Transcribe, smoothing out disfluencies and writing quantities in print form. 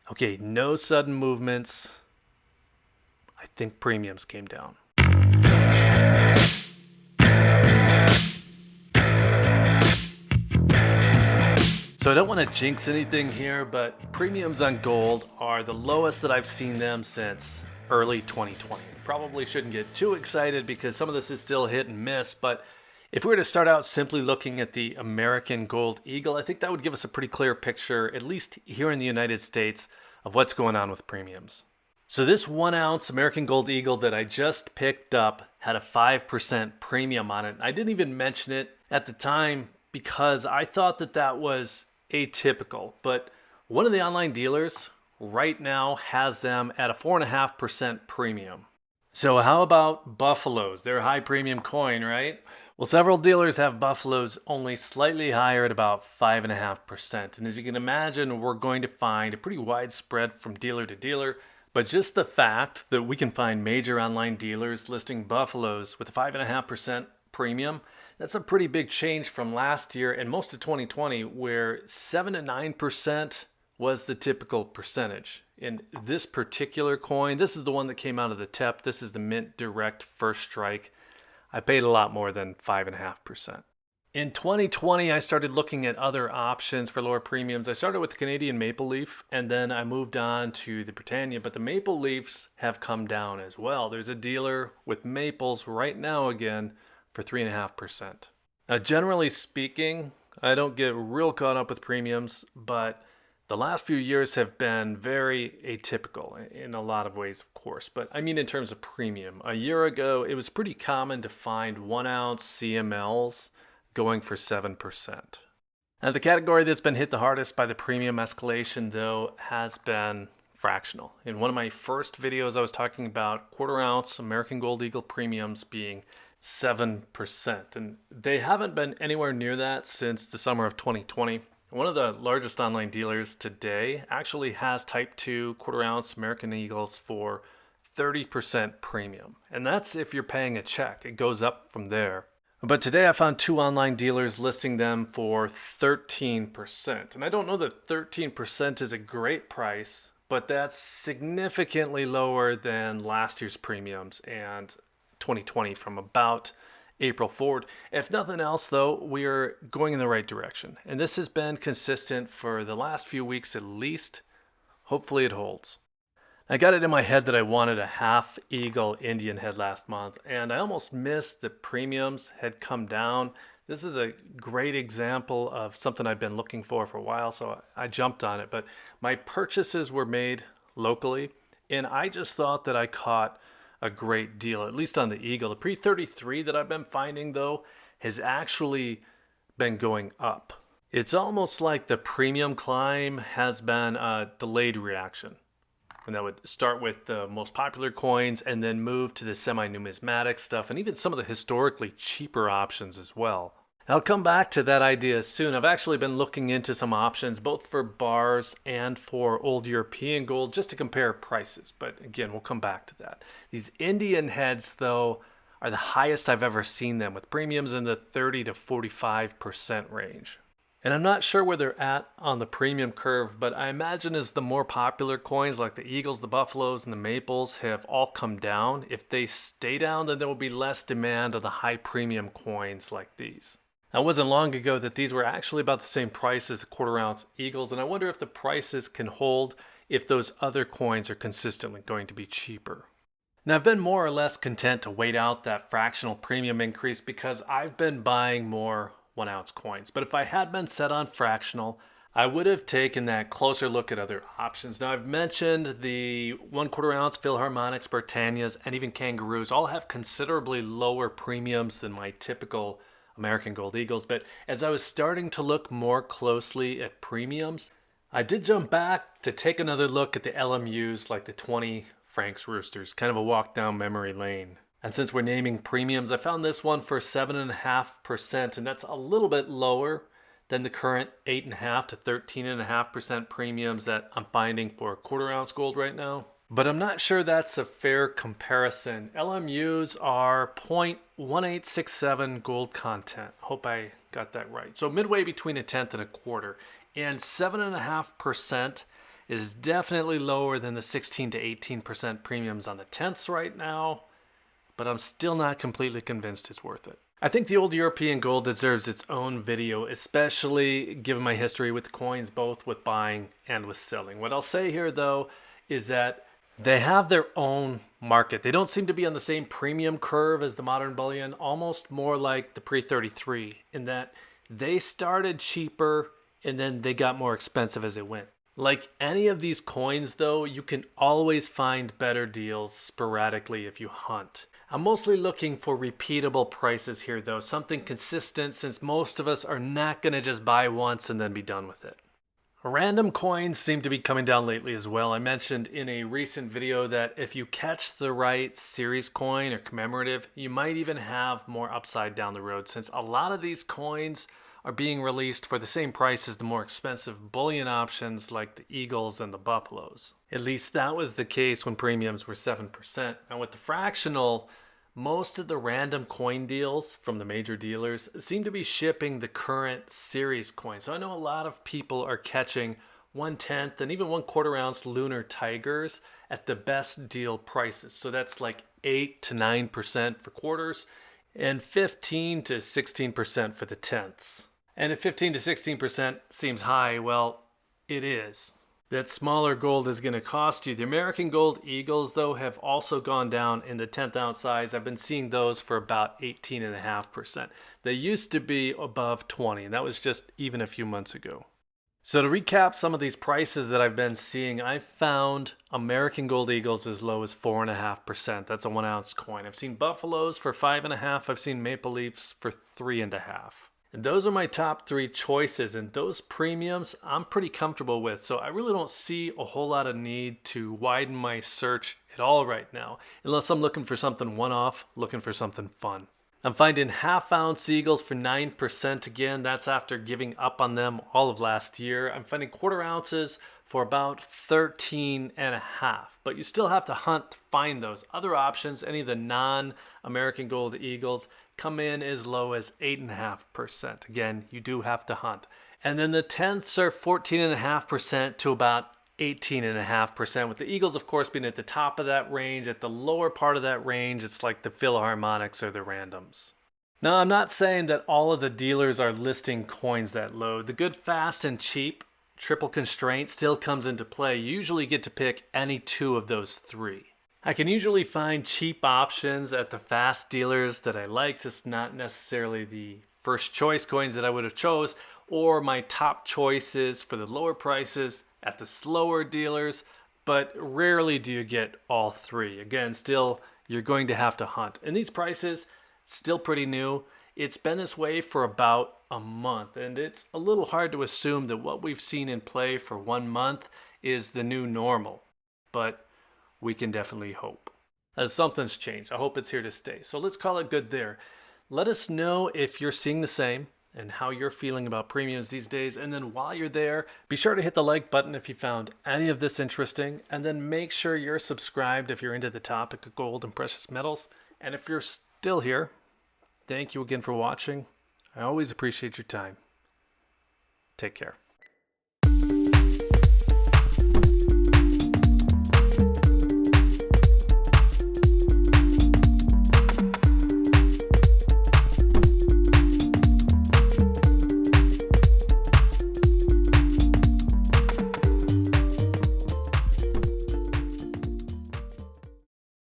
Okay, no sudden movements. I think premiums came down. So I don't want to jinx anything here, but premiums on gold are the lowest that I've seen them since early 2020. Probably shouldn't get too excited because some of this is still hit and miss, but if we were to start out simply looking at the American Gold Eagle, I think that would give us a pretty clear picture, at least here in the United States, of what's going on with premiums. So this 1 ounce American Gold Eagle that I just picked up had a 5% premium on it. I didn't even mention it at the time because I thought that that was atypical. But one of the online dealers right now has them at a 4.5% premium. So how about buffaloes? They're a high premium coin, right? Well, several dealers have buffaloes only slightly higher at about 5.5%. And as you can imagine, we're going to find a pretty wide spread from dealer to dealer. But just the fact that we can find major online dealers listing buffaloes with a 5.5% premium, that's a pretty big change from last year and most of 2020, where 7 to 9% was the typical percentage. In this particular coin, this is the one that came out of the TEP. This is the Mint Direct First Strike. I paid a lot more than 5.5%. In 2020, I started looking at other options for lower premiums. I started with the Canadian Maple Leaf, and then I moved on to the Britannia, but the Maple Leafs have come down as well. There's a dealer with Maples right now again for 3.5%. Now, generally speaking, I don't get real caught up with premiums, but the last few years have been very atypical in a lot of ways, of course. But I mean, in terms of premium, a year ago, it was pretty common to find 1 ounce CMLs going for 7%. Now, the category that's been hit the hardest by the premium escalation, though, has been fractional. In one of my first videos, I was talking about 1/4 ounce American Gold Eagle premiums being 7%, and they haven't been anywhere near that since the summer of 2020. One of the largest online dealers today actually has Type 2 1/4 ounce American Eagles for 30% premium, and that's if you're paying a check. It goes up from there. But today I found two online dealers listing them for 13%. And I don't know that 13% is a great price, but that's significantly lower than last year's premiums and 2020 from about April forward. If nothing else, though, we are going in the right direction. And this has been consistent for the last few weeks at least. Hopefully it holds. I got it in my head that I wanted a half eagle Indian head last month, and I almost missed the premiums had come down. This is a great example of something I've been looking for a while, so I jumped on it. But my purchases were made locally, and I just thought that I caught a great deal, at least on the eagle. The pre-33 that I've been finding, though, has actually been going up. It's almost like the premium climb has been a delayed reaction. And that would start with the most popular coins and then move to the semi-numismatic stuff and even some of the historically cheaper options as well. I'll come back to that idea soon. I've actually been looking into some options both for bars and for old European gold just to compare prices. But again, we'll come back to that. These Indian heads, though, are the highest I've ever seen them, with premiums in the 30 to 45% range. And I'm not sure where they're at on the premium curve, but I imagine as the more popular coins like the Eagles, the Buffaloes, and the Maples have all come down, if they stay down, then there will be less demand of the high premium coins like these. Now, it wasn't long ago that these were actually about the same price as the 1/4 ounce Eagles, and I wonder if the prices can hold if those other coins are consistently going to be cheaper. Now, I've been more or less content to wait out that fractional premium increase because I've been buying more 1 ounce coins. But if I had been set on fractional, I would have taken that closer look at other options. Now, I've mentioned the 1/4 ounce Philharmonics, Britannias, and even Kangaroos all have considerably lower premiums than my typical American Gold Eagles. But as I was starting to look more closely at premiums, I did jump back to take another look at the LMUs like the 20 Franks Roosters, kind of a walk down memory lane. And since we're naming premiums, I found this one for 7.5%, and that's a little bit lower than the current 8.5 to 13.5% premiums that I'm finding for 1/4 ounce gold right now. But I'm not sure that's a fair comparison. LMUs are 0.1867 gold content. Hope I got that right. So midway between a tenth and a quarter. And 7.5% is definitely lower than the 16 to 18% premiums on the 10ths right now, but I'm still not completely convinced it's worth it. I think the old European gold deserves its own video, especially given my history with coins, both with buying and with selling. What I'll say here, though, is that they have their own market. They don't seem to be on the same premium curve as the modern bullion, almost more like the pre-33, in that they started cheaper and then they got more expensive as it went. Like any of these coins, though, you can always find better deals sporadically if you hunt. I'm mostly looking for repeatable prices here, though, something consistent, since most of us are not going to just buy once and then be done with it. Random coins seem to be coming down lately as well. I mentioned in a recent video that if you catch the right series coin or commemorative, you might even have more upside down the road, since a lot of these coins are being released for the same price as the more expensive bullion options like the Eagles and the Buffaloes. At least that was the case when premiums were 7%. And with the fractional, most of the random coin deals from the major dealers seem to be shipping the current series coin. So I know a lot of people are catching 1/10 and even 1/4 ounce lunar tigers at the best deal prices. So that's like 8 to 9% for quarters and 15 to 16% for the 10ths. And if 15 to 16% seems high, well, it is. That smaller gold is going to cost you. The American Gold Eagles, though, have also gone down in the 10th ounce size. I've been seeing those for about 18.5%. They used to be above 20, and that was just even a few months ago. So to recap some of these prices that I've been seeing, I found American Gold Eagles as low as 4.5%. That's a 1 ounce coin. I've seen Buffaloes for 5.5. I've seen Maple Leafs for 3.5. And those are my top 3 choices, and those premiums I'm pretty comfortable with. So I really don't see a whole lot of need to widen my search at all right now, unless I'm looking for something one-off, looking for something fun. I'm finding half-ounce Eagles for 9% again. That's after giving up on them all of last year. I'm finding quarter ounces for about 13.5. But you still have to hunt to find those. Other options, any of the non-American Gold Eagles, come in as low as 8.5%. Again, you do have to hunt. And then the 10ths are 14.5% to about 18.5%, with the Eagles, of course, being at the top of that range. At the lower part of that range, it's like the Philharmonics or the randoms. Now, I'm not saying that all of the dealers are listing coins that low. The good, fast, and cheap triple constraint still comes into play. You usually get to pick any 2 of those 3. I can usually find cheap options at the fast dealers that I like, just not necessarily the first choice coins that I would have chose, or my top choices for the lower prices at the slower dealers, but rarely do you get all 3. Again, still, you're going to have to hunt. And these prices, still pretty new. It's been this way for about a month, and it's a little hard to assume that what we've seen in play for 1 month is the new normal. But we can definitely hope. As something's changed, I hope it's here to stay. So let's call it good there. Let us know if you're seeing the same and how you're feeling about premiums these days. And then while you're there, be sure to hit the like button if you found any of this interesting. And then make sure you're subscribed if you're into the topic of gold and precious metals. And if you're still here, thank you again for watching. I always appreciate your time. Take care.